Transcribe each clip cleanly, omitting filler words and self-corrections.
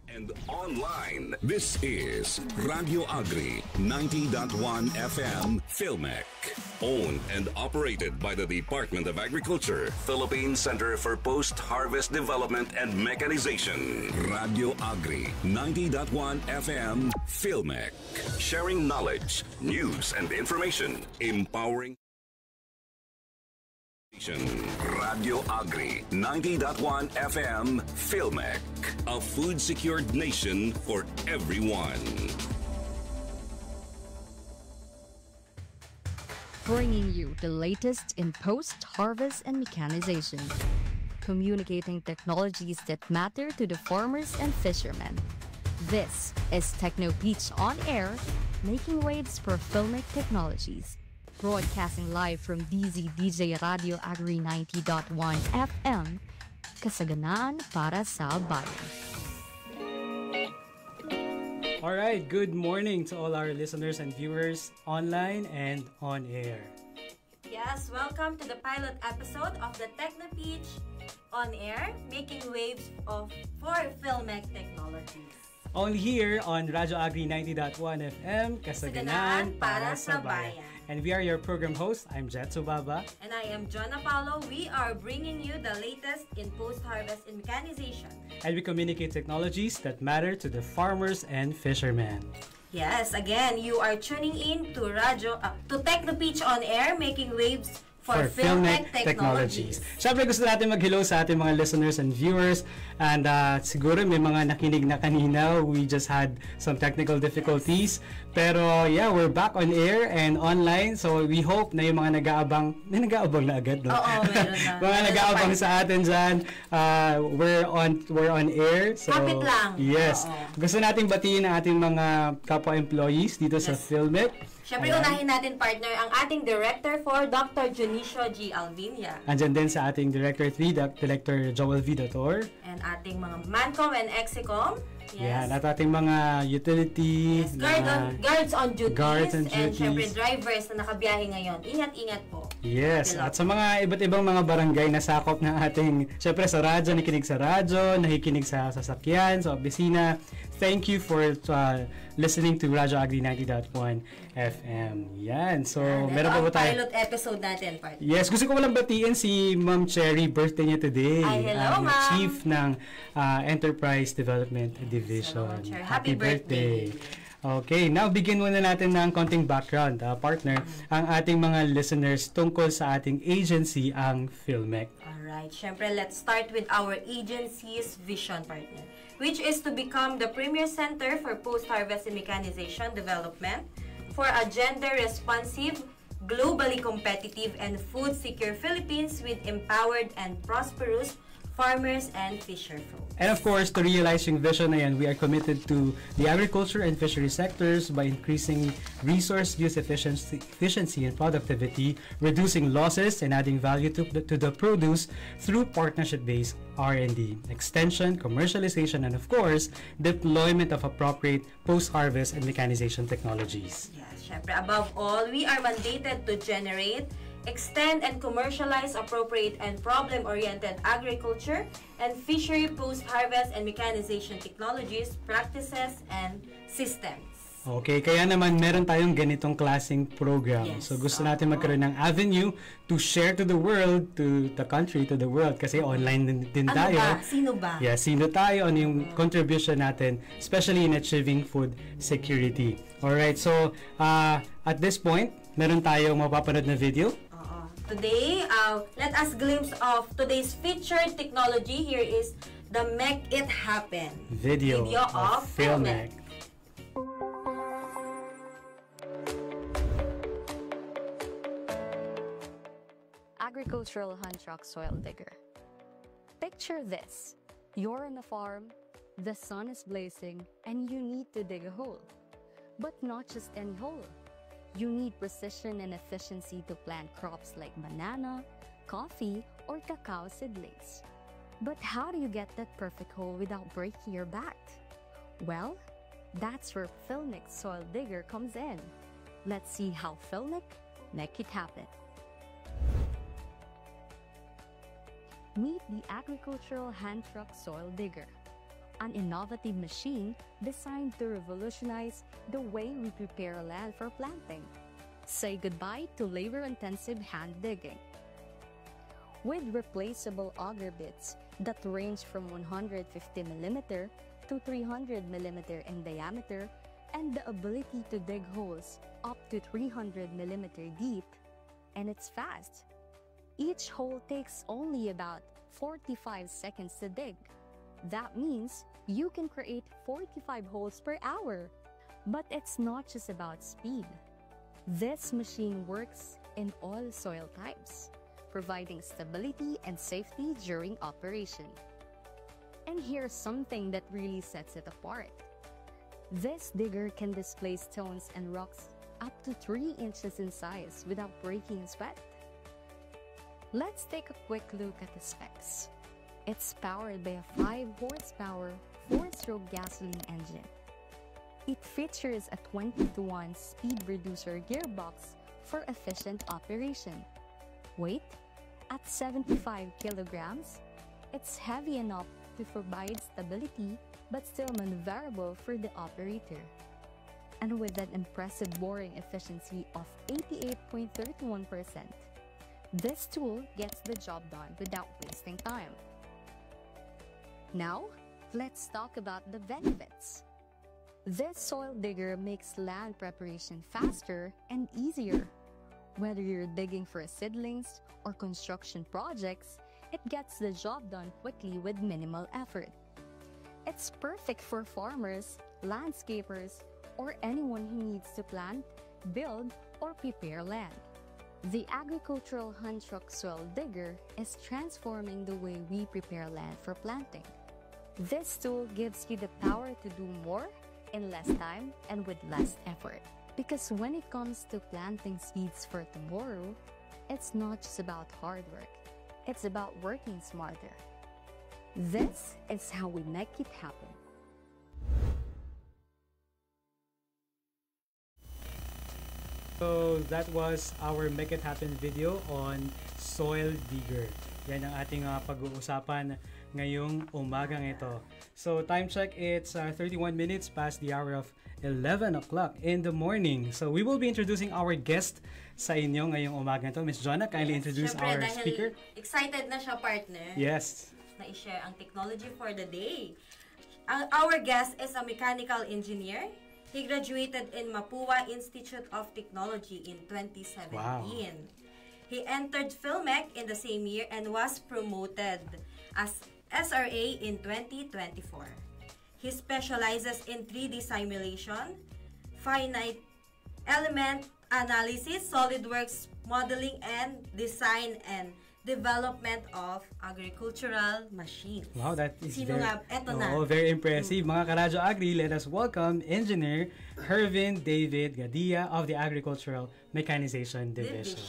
and online. This is Radio Agri 90.1 FM Filmec. Owned and operated by the Department of Agriculture, Philippine Center for Post-Harvest Development and Mechanization. Radio Agri 90.1 FM Filmec. Sharing knowledge, news, and information. Empowering. Radio Agri 90.1 FM Filmec. A food-secured nation for everyone. Bringing you the latest in post-harvest and mechanization. Communicating technologies that matter to the farmers and fishermen. This is Techno Beach on Air, making waves for Filmic Technologies. Broadcasting live from DZDJ Radio Agri 90.1 FM, kasaganaan para sa bayan. Alright, good morning to all our listeners and viewers online and on air. Yes, welcome to the pilot episode of the Techno Beach on Air, making waves for Filmec Technologies. Only here on Radio Agri 90.1 FM, kasaganaan para sa bayan. And we are your program host. I'm Jet Subaba. And I am Jonna Paulo. We are bringing you the latest in post-harvest and mechanization. And we communicate technologies that matter to the farmers and fishermen. Yes, again, you are tuning in to Techno Beach on Air, making waves for Filmec Technologies. Siyempre gusto natin mag-hello sa ating mga listeners and viewers. And siguro may mga nakinig na kanina. We just had some technical difficulties. Yes. Pero yeah, we're back on air and online. So we hope na yung mga nag-aabang na agad. No? Oo, meron na. Mga nag-aabang sa atin dyan. We're on air. So, kapit lang. Yes. Gusto natin batiin ang ating mga kapwa-employees dito sa Filmec. Siyempre, unahin natin, partner, ang ating Director 4, Dr. Junicio G. Alvinia. Andyan din sa ating Director 3, Director Joel Vidator. And ating mga Mancom and Execom. Yes. Yan, at ating mga utility. Yes, guards on duties. And siyempre, drivers na nakabiyahe ngayon. Ingat-ingat po. Yes, at sa mga iba't ibang mga barangay na sakop ng ating, siyempre sa radyo, nakikinig sa radyo, nakikinig sa sasakyan, sa opisina. Thank you for listening to Radio Agri 90.1 FM. Yan. So, meron pa ba tayo? Pilot episode natin, partner. Yes, gusto ko walang batiin si Ma'am Cherry. Birthday niya today. Ay, hello, Ma'am. Chief ng Enterprise Development Division. Hello, Happy birthday. Okay, now begin muna natin ng konting background, partner, ang ating mga listeners tungkol sa ating agency, ang Filmec. Alright, syempre let's start with our agency's vision, partner, which is to become the premier center for post-harvest and mechanization development for a gender-responsive, globally competitive, and food-secure Philippines with empowered and prosperous farmers and fisher folk. And of course, to realize yung vision na yan, we are committed to the agriculture and fishery sectors by increasing resource use efficiency and productivity, reducing losses, and adding value to the produce through partnership-based R&D, extension, commercialization, and of course, deployment of appropriate post-harvest and mechanization technologies. Yes, syempre, above all, we are mandated to generate, extend, and commercialize appropriate and problem-oriented agriculture and fishery post-harvest and mechanization technologies, practices, and systems. Okay, kaya naman meron tayong ganitong klaseng program. Yes, so gusto natin magkaroon ng avenue to share to the world, to the country, to the world. Kasi online din tayo. Ano ba? Sino ba? Yeah, sino tayo? Ano yung contribution natin, especially in achieving food security. Alright, so at this point, meron tayong mapapanood na video. Today, let us glimpse of today's featured technology. Here is the Make It Happen video of Filmec. Agricultural hand truck soil digger. Picture this. You're on a farm, the sun is blazing, and you need to dig a hole. But not just any hole. You need precision and efficiency to plant crops like banana, coffee, or cacao seedlings. But how do you get that perfect hole without breaking your back? Well, that's where Filmec Soil Digger comes in. Let's see how Filmec make it happen. Meet the agricultural hand truck soil digger. an innovative machine designed to revolutionize the way we prepare land for planting. Say goodbye to labor-intensive hand digging. With replaceable auger bits that range from 150mm to 300mm in diameter and the ability to dig holes up to 300mm deep, and it's fast. Each hole takes only about 45 seconds to dig. That means you can create 45 holes per hour. But it's not just about speed. This machine works in all soil types, providing stability and safety during operation. And here's something that really sets it apart. This digger can displace stones and rocks up to 3 inches in size without breaking a sweat. Let's take a quick look at the specs. It's powered by a 5-horsepower, 4-stroke gasoline engine. It features a 20-to-1 speed reducer gearbox for efficient operation. Weight? At 75 kilograms, it's heavy enough to provide stability but still maneuverable for the operator. And with an impressive boring efficiency of 88.31%, this tool gets the job done without wasting time. Now, let's talk about the benefits. This soil digger makes land preparation faster and easier. Whether you're digging for seedlings or construction projects, it gets the job done quickly with minimal effort. It's perfect for farmers, landscapers, or anyone who needs to plant, build, or prepare land. The agricultural hand truck soil digger is transforming the way we prepare land for planting. This tool gives you the power to do more in less time and with less effort. Because when it comes to planting seeds for tomorrow, it's not just about hard work. It's about working smarter. This is how we make it happen. So that was our Make It Happen video on soil digger. Yan ang ating pag-uusapan ngayong umagang ito. So time check, it's 31 minutes past the hour of 11 o'clock in the morning. So we will be introducing our guest sa inyo ngayong umagang ito. Ms. Jonah, kindly introduce our speaker. Excited na siya, partner. Yes. Na i-share ang technology for the day. Our guest is a mechanical engineer. He graduated in Mapua Institute of Technology in 2017. Wow. He entered Filmec in the same year and was promoted as SRA in 2024. He specializes in 3D simulation, finite element analysis, SolidWorks modeling, and design and development of agricultural machines. Wow, that is Eto very impressive. Mga Karadyo Agri, let us welcome Engineer Hervin David Gadia of the Agricultural Mechanization Division.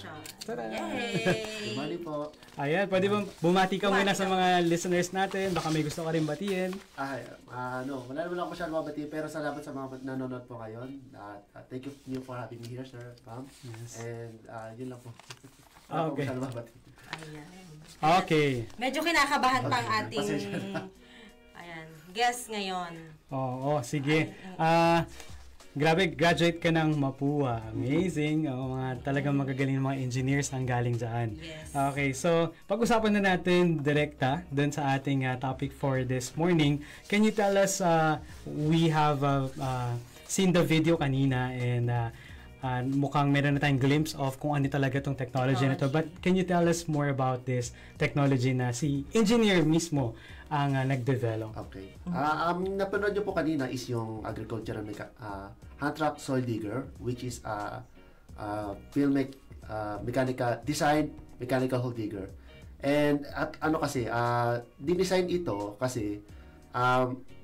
Tada! Yay! Good morning po. Ayan, pwede bang bumati ka muna sa mga listeners natin? Baka may gusto ka rin batiin. Wala naman ako masyadong mabati, pero salamat sa mga nanonood po ngayon. Thank you for having me here, sir, ma'am. Yes. And yun lang po. Okay. Masyadong mabati. Ayan. Okay. Medyo kinakabahan pa ang ating guest ngayon. Oo, sige. Grabe, graduate ka ng Mapua. Amazing. Mga talagang magagaling mga engineers ang galing dyan. Yes. Okay, so pag-usapan na natin direkta dun sa ating topic for this morning. Can you tell us, we have seen the video kanina and mukhang meron na tayong glimpse of kung ano talaga itong technology na ito. But can you tell us more about this technology na si engineer mismo ang nag-develop? Okay. Napanood nyo po kanina is yung agricultural hand truck soil digger, which is Filmec mechanical design mechanical hole digger. And dinesign ito kasi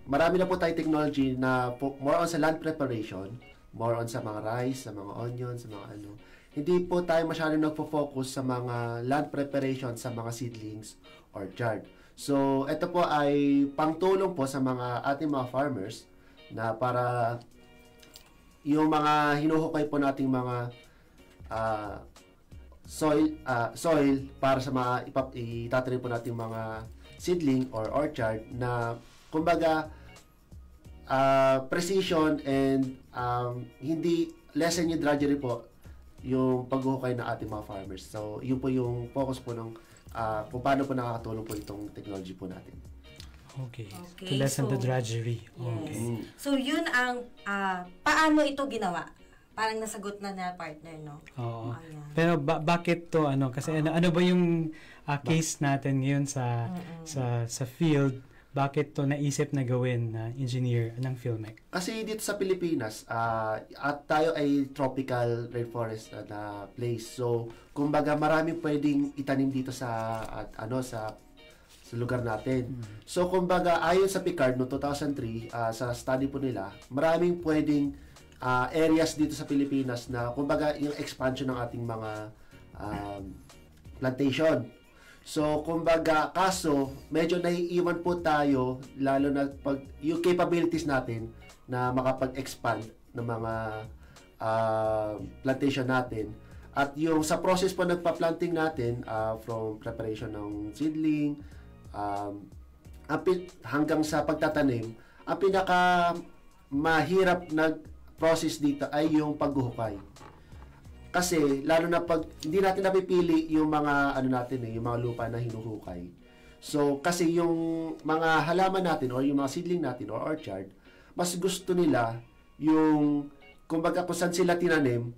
marami na po tayong technology na more on sa land preparation, more on sa mga rice, sa mga onions, sa mga ano. Hindi po tayo masyadong nagpo-focus sa mga land preparation sa mga seedlings or orchard. So, ito po ay pangtulong po sa mga ating mga farmers na para yung mga hinuhukay po nating mga soil para sa mga itatanim po nating mga seedling or orchard na kumbaga precision and hindi lessen yung drudgery po yung paghuhukay ng ating mga farmers. So, yun po yung focus po ng kung paano po nakakatulong po itong technology po natin. Okay. To lessen the drudgery. Yes. Okay. So, yun ang paano ito ginawa? Parang nasagot na partner, no? Oo. Ayan. Pero bakit to kasi ano ba yung case natin ngayon sa field? Bakit to naisip na gawin na engineer ng Filmec? Kasi dito sa Pilipinas, at tayo ay tropical rainforest na place. So, kumbaga maraming pwedeng itanim dito sa lugar natin. So, kumbaga ayon sa PICARD no 2003, sa study po nila, maraming pwedeng areas dito sa Pilipinas na kumbaga yung expansion ng ating mga plantation. So, kumbaga, kaso, medyo naiiwan po tayo, lalo na pag yung capabilities natin na makapag-expand ng mga plantation natin. At yung sa process po nagpa-planting natin, from preparation ng seedling, hanggang sa pagtatanim, ang pinaka mahirap na process dito ay yung paghuhukay. Kasi lalo na pag hindi natin napipili yung mga yung mga lupa na hinuhukay. So kasi yung mga halaman natin or yung mga seedling natin or orchard, mas gusto nila yung kumbaga kung saan sila tinanim,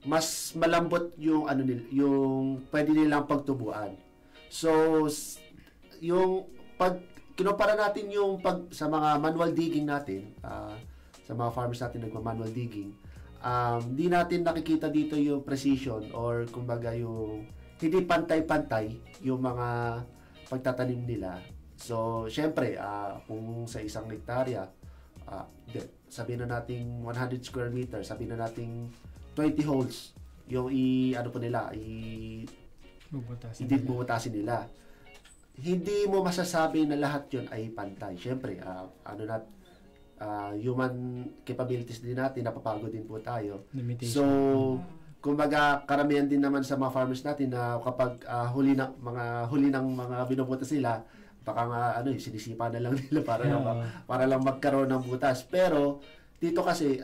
mas malambot yung yung pwede nilang pagtubuan. So yung pag kinumpara natin yung sa mga manual digging natin, sa mga farmers natin nagma-manual digging, di natin nakikita dito yung precision or kumbaga yung hindi pantay-pantay yung mga pagtatanim nila. So, syempre, kung sa isang hektarya, sabihin na natin 100 square meters, sabihin na natin 20 holes yung bubutasin nila. Hindi mo masasabi na lahat yun ay pantay. Syempre, human capabilities din natin, napapagod din po tayo. Limitation. So, kumbaga, karamihan din naman sa mga farmers natin na kapag huli ng mga binubutas nila, baka nga sinisipa na lang nila para lang magkaroon ng butas. Pero dito kasi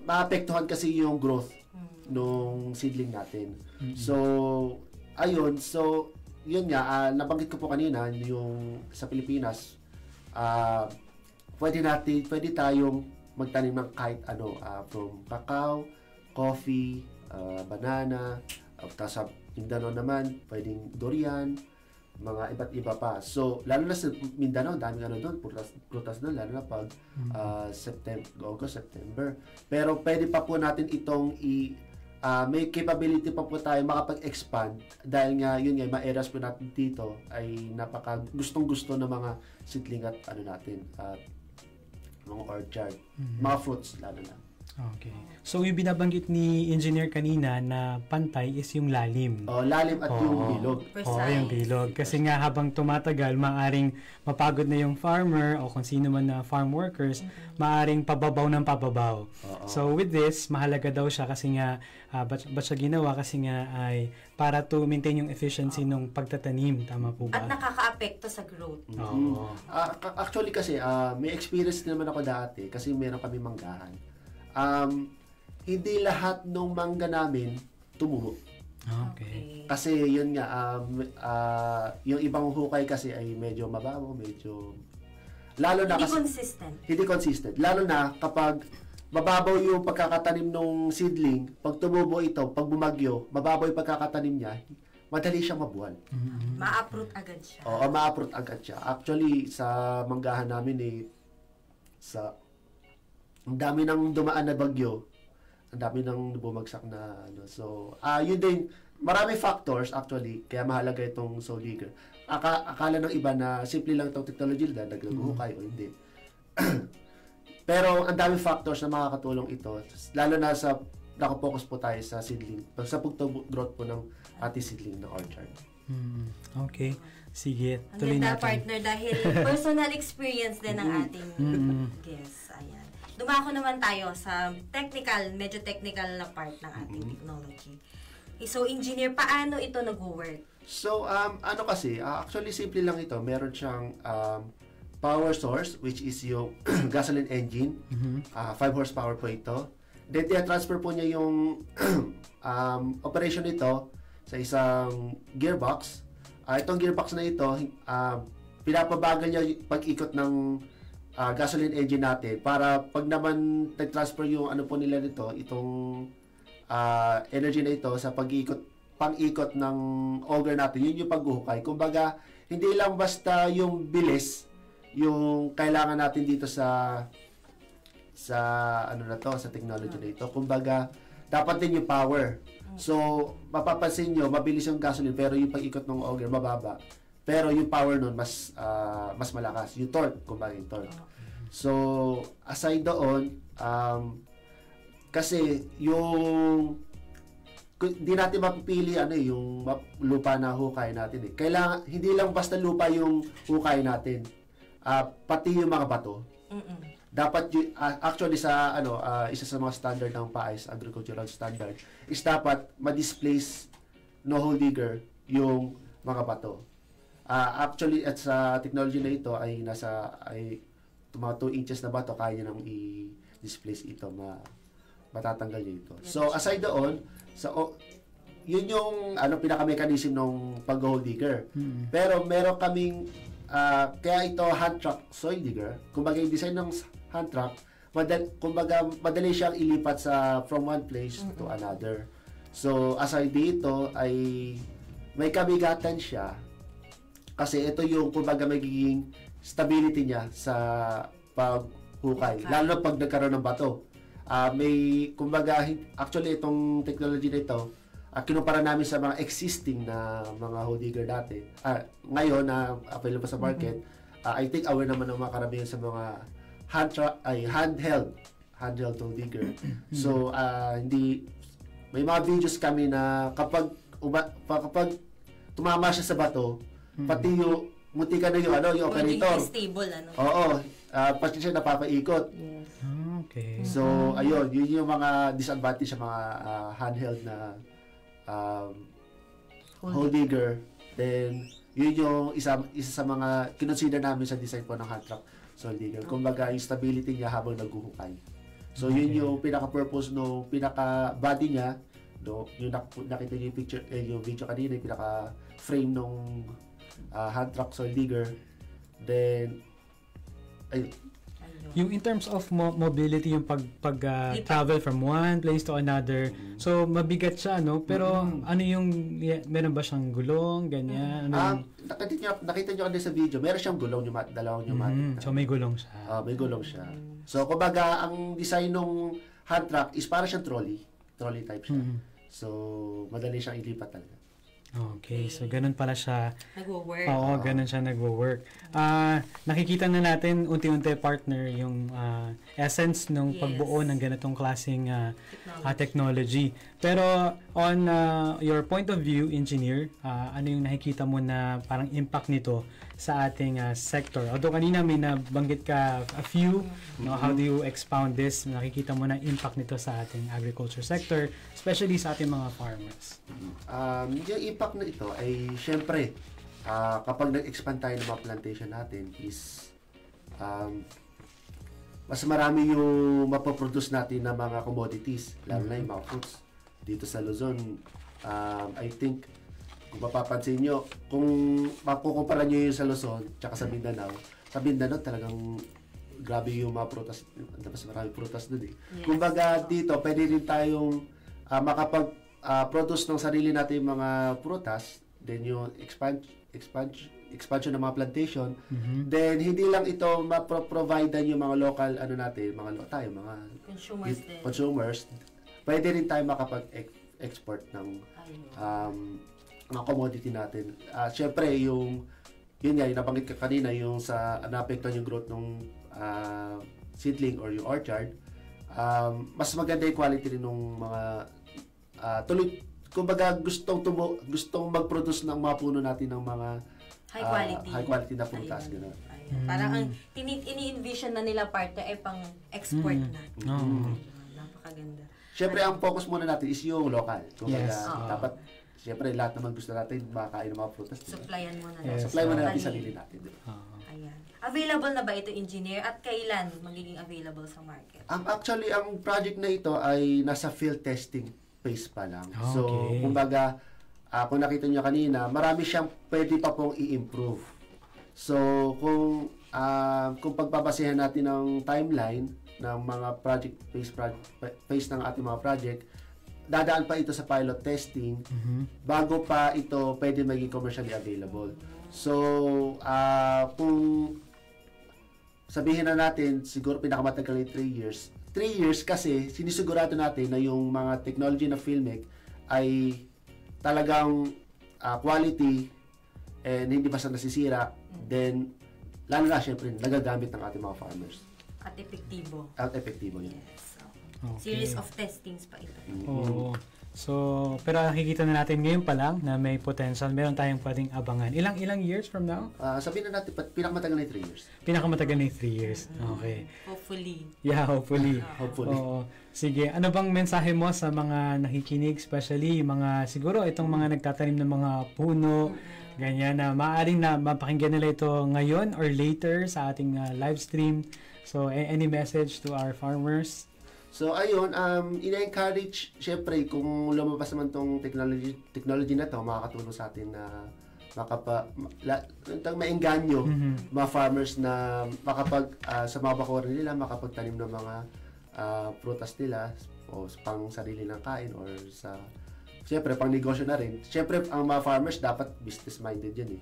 maapektuhan kasi yung growth nung seedling natin. So, ayun, yun nga, nabanggit ko po kanina yung sa Pilipinas, pwede tayong magtanim ng kahit from cacao, coffee, banana, tapos sa Mindanao naman, pwedeng durian, mga iba't iba pa. So, lalo na sa Mindanao, daming doon, prutas doon, lalo na pag August, September. Pero pwede pa po natin itong may capability pa po tayo makapag-expand dahil nga, yun nga, ma-areas po natin dito ay napaka gustong-gusto ng mga seedling at natin, at mga orchard, mga fruits lalo na. Okay. So, yung binabanggit ni engineer kanina na pantay is yung lalim. Lalim at yung bilog. Yung bilog. Kasi nga habang tumatagal, maaring mapagod na yung farmer o kung sino man na farm workers, maaring pababaw ng pababaw. So, with this, mahalaga daw siya kasi nga, ba't siya ginawa? Kasi nga ay para to maintain yung efficiency ng pagtatanim. Tama po ba? At nakaka-apekto sa growth. Actually kasi, may experience naman ako dati kasi meron kami manggahan. Hindi lahat ng mangga namin tumubo. Okay. Kasi yun nga, yung ibang hukay kasi ay medyo mababaw, lalo na Hindi kasi hindi consistent. Lalo na kapag mababaw yung pagkakatanim ng seedling, pag tumubo ito, pag bumagyo, mababaw yung pagkakatanim niya, madali siyang mabuhay. Ma-uproot agad siya. Oo, ma-uproot agad siya. Actually, sa manggahan namin ang dami nang dumaan na bagyo, ang dami nang bumagsak na So, yun din, marami factors actually, kaya mahalaga itong soil digger. Akala ng iba na simple lang itong technology dahil naghuhukay o hindi. Pero ang dami factors na makakatulong ito, lalo na sa nakapokus po tayo sa seedling, sa growth po ng ating seedling na orchard. Okay. Sige, Ang tuloy ganda, natin. partner, dahil personal experience din ng ating guest. Ayan. Dumako naman tayo sa medyo technical na part ng ating technology. So, engineer, paano ito nag-work? So, actually, simple lang ito. Meron siyang power source, which is yung gasoline engine. 5 horsepower po ito. Then, transfer po niya yung operation nito sa isang gearbox. Itong gearbox na ito, pinapabagal niya yung pag-ikot ng gasoline engine natin para pag naman nag-transfer yung ano po nila nito, itong energy na ito sa pang-ikot ng auger natin, yun yung paghuhukay. Kumbaga, hindi lang basta yung bilis yung kailangan natin dito sa ano na to, sa technology na ito. Kumbaga, dapat din yung power. So, mapapansin nyo, mabilis yung gasoline pero yung pag-ikot ng auger mababa. Pero yung power nun mas malakas. Yung torque, kumbaga yung torque. So, aside doon, kasi yung hindi natin mapipili yung lupa na hukay natin. Kailangan hindi lang basta lupa yung hukay natin. Pati yung mga bato. Dapat actually sa isa sa mga standard ng PAIS agricultural standard is dapat ma-displace no hole digger yung mga bato. Actually at sa technology na ito ay mga 2 inches na bato kaya nang i-displace ito, matatanggal niya ito. So aside doon, yun yung pinaka-mechanism ng pag-hole digger. Pero meron kaming kaya ito hand truck soil digger. Kumbaga yung design ng hand truck, madali siyang ilipat from one place to another. So aside dito ay may kabigatan siya kasi ito yung kumbaga magiging stability niya sa paghukay, lalo na pag nagkaroon ng bato. Kumbaga actually itong technology na ito kinumpara namin sa mga existing na mga hole digger dati. Ngayon na available sa market, I think aware naman ng mga karamihan sa mga handheld hole digger. So may mga videos kami na kapag tumama siya sa bato, pati yung munti ka na yung operator. Stable Oo, pati siya napapaikot. Yes. Okay. So ayun, yun yung mga disadvantage sa mga handheld na hole digger. Then yun yung isa sa mga kinonsider namin sa design po ng hand truck soil digger. Kumbaga yung stability niya habang naghuhukay. So yun yung pinaka-purpose no, pinaka-body niya, yung nakita niyo yung picture, yung video kanina, yung pinaka-frame nung hand truck soil digger. Then ayun. Yung in terms of mobility, yung travel from one place to another, so mabigat siya, no? Pero ano yung, meron ba siyang gulong, ganyan? Nakita nyo kasi sa video, meron siyang gulong, dalawang pneumatic. So may gulong siya. May gulong siya. So kumbaga, ang design ng hand truck is para siyang trolley type siya. So madali siyang ilipat talaga. Okay, so ganun pala siya. Nagwo-work. Oo, ganun siya nagwo-work. Nakikita na natin unti-unti, partner, yung essence ng pagbuo ng ganitong klaseng technology. Pero on your point of view, engineer, ano yung nakikita mo na parang impact nito sa ating sector? Although kanina may nabanggit ka a few, how do you expound this? Nakikita mo na impact nito sa ating agriculture sector, especially sa ating mga farmers. Yung impact na ito ay syempre kapag nag-expand tayo ng mga plantation natin is mas marami yung mapoproduce natin na mga commodities, lalo na yung mga fruits dito sa Luzon. I think kung mapapansin nyo, kung makukumpara nyo yung sa Luzon tsaka sa Mindanao talagang grabe yung mga prutas, mas marami prutas doon eh. Yes. Kumbaga dito pwede rin tayong makapag-produce ng sarili natin yung mga prutas, then yung expansion ng mga plantation, then hindi lang ito ma-provide yung mga local mga consumers, pwede rin tayo makapag-export ng mga commodity natin. Syempre yun nabanggit ka kanina, yung sa naapektuhan yung growth ng seedling or yung orchard, mas maganda yung quality rin ng mga kumbaga gustong mag-produce ng mga puno natin ng mga high quality na prutas, gano'n. Parang ang ini-envision na nila partner ay pang-export na. Napakaganda. Siyempre ang focus muna natin is yung local. Kumbaga dapat Siyempre, lahat naman gusto natin makakain ng mga prutas. Diba? Supplyan mo na. Yes. Supply mo na natin Totally. sarili natin. Diba? Ayan. Available na ba ito, engineer? At kailan magiging available sa market? Actually, ang project na ito ay nasa field testing phase pa lang. So, Okay. kumbaga, kung nakita nyo kanina, marami siyang pwede pa pong i-improve. So, kung pagbabasehan natin ng timeline ng mga phase ng ating mga project, dadaan pa ito sa pilot testing bago pa ito pwede maging commercially available. So, kung sabihin na natin, siguro pinakamatagal ay 3 years. 3 years kasi sinisigurado natin na yung mga technology na Filmic ay talagang quality and hindi basta nasisira, then lalo na syempre nagagamit ng ating mga farmers. At epektibo. At epektibo yun. Yes. Okay. Series of testings pa ito. Oo. So, pero nakikita na natin ngayon pa lang na may potential. Meron tayong pwedeng abangan. Ilang years from now? Sabihin na natin, pinakamatagal na 3 years. Pinakamatagal na yung 3 years. Okay. Hopefully. Yeah, hopefully. Hopefully. Oo. Sige, ano bang mensahe mo sa mga nakikinig, especially yung mga, siguro itong mga nagtatanim ng mga puno, ganyan na maaaring na mapakinggan nila ito ngayon or later sa ating live stream. So, any message to our farmers? So ayun, ina-encourage syempre kung lumabas naman tong technology na to, makakatulong sa atin na maengganyo mga farmers na makapag sa mga bakuran nila makapagtanim ng mga prutas nila o pang sarili ng kain or sa syempre pang negosyo na rin. Syempre ang mga farmers dapat business minded yan eh.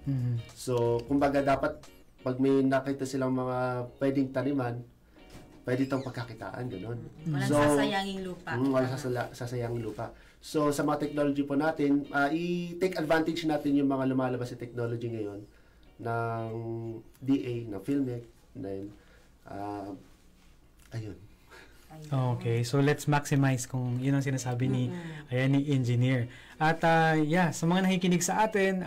So kumbaga dapat pag may nakita silang mga pwedeng taniman, pwede itong pagkakitaan, gano'n. Walang So, sasayanging lupa. Walang sasayanging lupa. So, sa mga technology po natin, i-take advantage natin yung mga lumalabas sa technology ngayon ng DA, ng Filmic, then, ayun. Okay, so let's maximize kung yun ang sinasabi ni engineer. At yeah, sa mga nakikinig sa atin,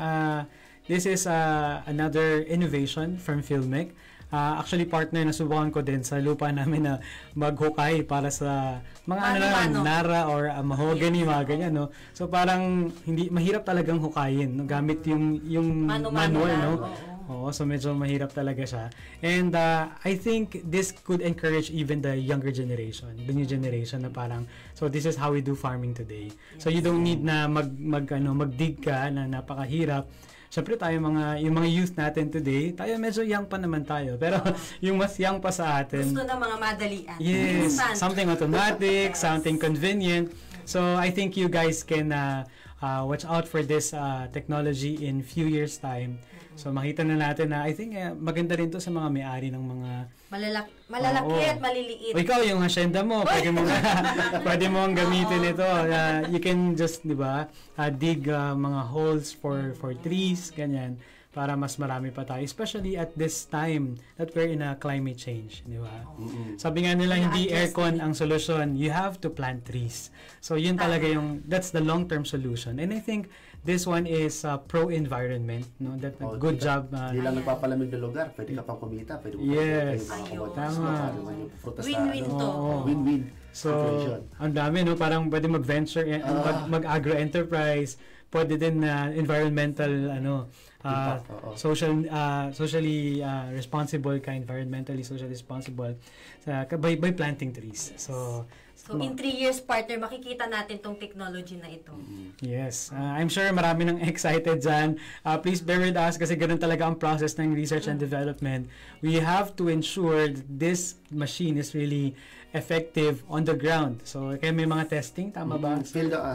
this is another innovation from Filmic. Actually, partner, nasubukan ko din sa lupa namin na maghukay para sa mga nara or mahogany, mga ganyan, no? So, parang mahirap talagang hukayin, no? Gamit yung manual, no? Oo, so medyo mahirap talaga siya. And I think this could encourage even the younger generation, the new generation na parang, so this is how we do farming today. So you don't need na magdig ka na napakahirap. Siyempre tayo yung mga youth natin today, tayo medyo young pa naman tayo. Pero yung mas young pa sa atin, gusto na mga madalian. yes, something automatic, something convenient. So I think you guys can watch out for this technology in few years time. So makita na natin na I think maganda rin to sa mga may-ari ng mga malalaki at maliliit. O ikaw, yung hacienda mo, pwede mo ang gamitin ito. You can just, di ba, dig mga holes for trees, ganyan, para mas marami pa tayo. Especially at this time that we're in a climate change, di ba? Sabi nga nila, hindi aircon ang solution. You have to plant trees. So yun talaga that's the long-term solution. And I think this one is pro-environment, no? That good job. Hindi lang nagpapalamig na lugar, pwede ka pang kumita, pwede mo Yes. tama. Win-win to. Win-win. So, ang dami, no? Parang pwede mag-venture, mag-agro-enterprise, pwede din na environmental, socially responsible ka, environmentally, socially responsible by planting trees. So in 3 years, partner, makikita natin tong technology na ito. Yes. I'm sure marami nang excited dyan. Please bear with us kasi ganun talaga ang process ng research and development. We have to ensure that this machine is really effective on the ground. So, kaya may mga testing, tama ba?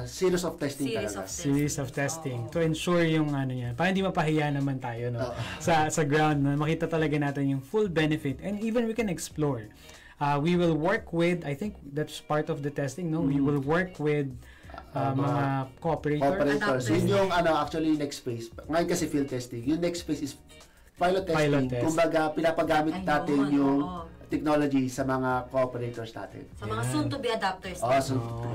Series of testing talaga. Series of testing to ensure yung niya. Para hindi mapahiya naman tayo, no? Sa ground, no? Makita talaga natin yung full benefit and even we can explore. We will work with, I think that's part of the testing, no? We will work with mga cooperators. Yun yung actually next phase. Ngayon kasi field testing. Yung next phase is pilot testing. Pilot test. Kumbaga, pinapagamit natin yung technology sa mga cooperators natin. Sa mga soon-to-be adapters.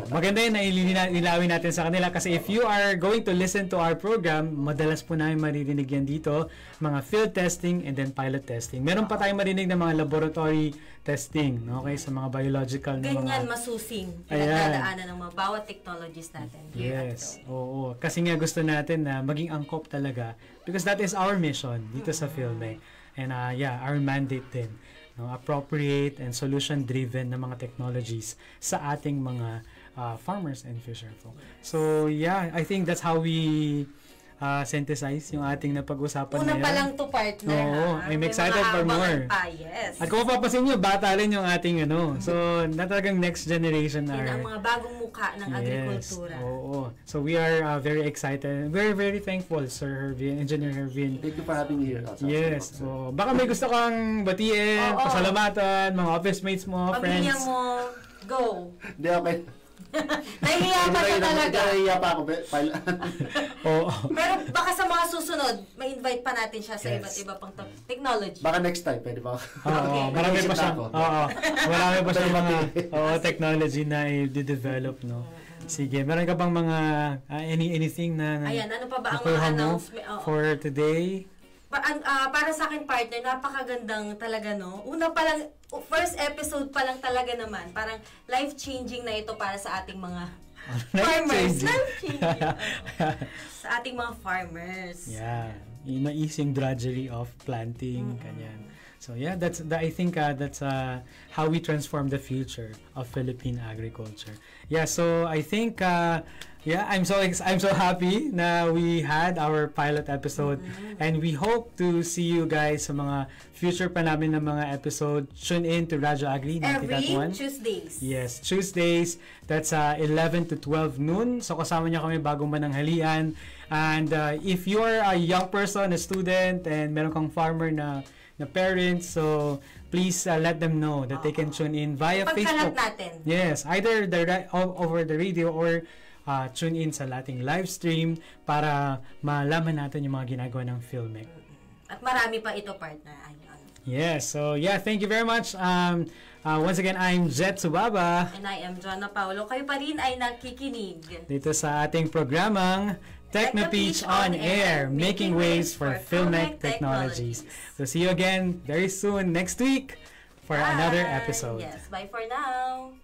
Maganda yun na ililawin natin sa kanila kasi if you are going to listen to our program, madalas po namin maririnig yan dito, mga field testing and then pilot testing. Meron pa tayong marinig ng mga laboratory testing, okay, sa mga biological na Ganyan, mga... masusing. Pinagdadaanan ng mga bawat technologies natin. Yes, oo. Kasi nga gusto natin na maging angkop talaga because that is our mission dito sa Filme. And yeah, our mandate din. No, appropriate and solution-driven na mga technologies sa ating mga farmers and fisherfolk. So yeah, I think that's how we synthesize yung ating napag-usapan Una ngayon. pa lang to, partner. Oo, I'm excited for more. Yes. At kung mapapansin nyo, bata rin yung ating so na talagang next generation na. Yan ang mga bagong mukha ng agrikultura. Oo. So we are very excited. Very, very thankful, Sir Hervin, Engineer Hervin. Thank you for having me here. Yes. So, baka may gusto kang batiin, pasalamatan, mga office mates mo, friends. Pamilya mo, go. Hindi, okay. Nahihiya pa siya talaga. Nahihiya pa ako. Oo. Pero baka sa mga susunod, may invite pa natin siya sa iba't iba pang technology. Baka next time, pwede ba? Oo, marami pa siyang marami pa siyang mga technology na i-develop, no. Sige, meron ka bang mga anything na Ayan, ano pa ba ang nakuha mga mo announcement for today? Para sa akin, partner, napakagandang talaga, no? Una pa lang, first episode pa lang talaga naman, parang life-changing na ito para sa ating mga farmers. Life-changing. Sa ating mga farmers. Yeah. Na-ease yung drudgery of planting, kanyan. So yeah, I think that's how we transform the future of Philippine agriculture. Yeah, so I think I'm so happy na we had our pilot episode and we hope to see you guys sa mga future pa namin na mga episode. Tune in to Radyo Agri 90.1. Every Tuesdays. Yes, Tuesdays. That's 11 to 12 noon. So kasama niyo kami bagong mananghalian. And if you're a young person, a student, and meron kang farmer na parents, so please let them know that they can tune in via Facebook. Natin. Yes, either over the radio or tune in sa ating live stream para malaman natin yung mga ginagawa ng Filmic. At marami pa ito, partner. Yes, so yeah, thank you very much. Once again, I'm Jet Subaba. And I am Jonna Paulo. Kayo pa rin ay nakikinig Dito sa ating programang Technopeach on Air, making waves for Filmic Technologies. So see you again very soon next week for another episode. Yes, bye for now.